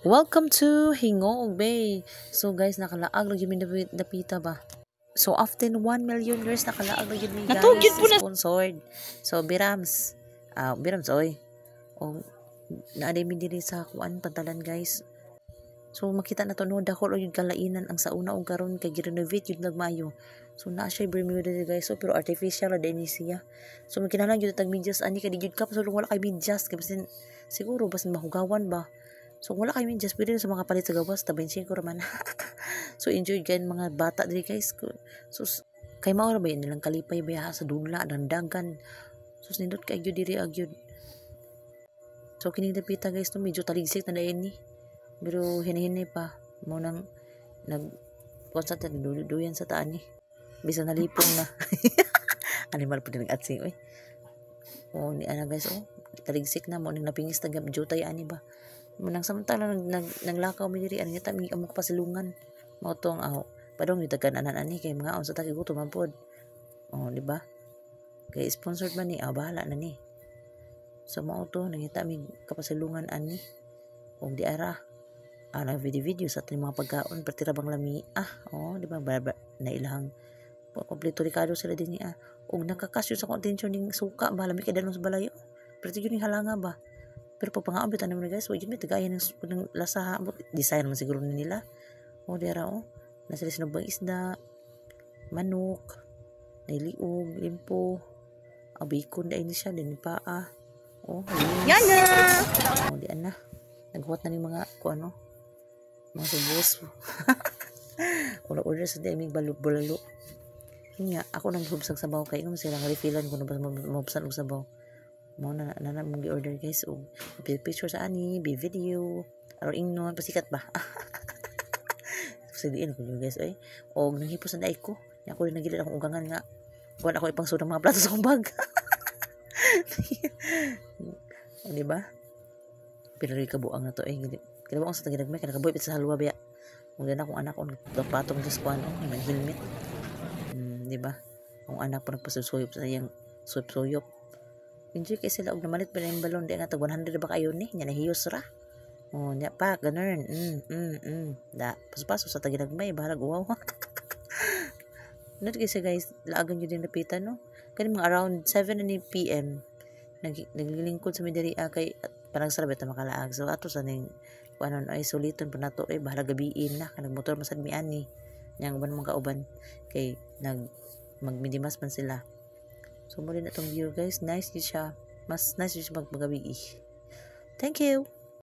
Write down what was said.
Welcome to Hingog Bay. So guys, nakalaag lagi mi dapita ba. So after 1 million years nakalaag lagi mi guys. Natugid po na. Sponsored. So Birams. Birams oy. O naaday mi diri sa kuan pantalan guys. So makita na to no dako yung kalainan ang sauna og karon kay gi-renovate yun nagmayo. So na siya Bermuda diri guys. So pero artificial ra din siya. So magkinahanglan gyud tag medyas ani kay di gyud ka so wala kay medyas kay basin siguro basin mahugawan ba. So wala kami just pwede sa mga palit sa gawas tabensin ko raman. So enjoy gan mga bata diri guys. So kay mao ra ba nilang kalipay biya sa dula dandagan. So nindot kay gyud diri agyud. So kining dapita guys no medyo taligsik na dayon ni. Pero hinihini pa mo nang nag konsa ta duyan sa taan ni. Bisa nalipong na. Animal pud nag-atsing oy. Oh ni ana guys oh taligsik na mo ning napingis tagap jutay ani ba. Manang samantala naglakaw mi diri ani ta mi amo pasilungan mao to ang aho padong gitaganan ani kay mga on sa tagi gutom man pod oh di ba kay sponsored man ni bahala na ni so mao to nangita mi kapasilungan ani og di ara nag video sa ating mga pagkaon pertira bang lami oh di ba na ilahang kompleto rikado sila din ni og nakakasyo sa contention ning suka ba lami kay dalon sa balayo perti gyud ning halanga ba. Pero papangaon bitan naman guys, wag yun may tagayan ng lasa design man siguro nila. O dera nasa sinubang isda, manok, nailiog, limpo, abikon da ini siya din paa. Oh, Yana. Oh, di ana. Naghuwat na ning mga mga subos. Order sa daming balalo. Nya ako nang hubsag sabaw kay ngum sila refillan ko na ba mabsan og sabaw. Mo na mong gi-order guys og picture sa ani video aron ingnon pasikat ba sidiin ko guys ay og nanghipos na dai ko nya ko nagilid akong ugangan nga kuan ako ipang sudang mga plato sa akong bag di ba pero kabuang na to kinabuang sa tagidagmay kana kaboy sa halwa biya ug dan akong anak on patong sa kuan may helmet di ba ang anak pa nagpasuyop sa iyang suyop enjoy kay sila og namalit pa na yung balon di nga tag 100 ba kayo ni nya nahiyos ra oh nya pa ganun da paso sa taginagmay bahalag wow not kasi guys laagan yun din napitan no kani mga around 7 PM naglilingkod sa midari kay parang sarap ta makalaag so ato sa ning kuanon ay suliton pa nato bahalag gabiin na kanang motor masad mi ani yang uban mga kauban kay magmindimas man sila. So muli na itong view guys. Nice yun siya. Mas nice yun siya magmagabi. Thank you.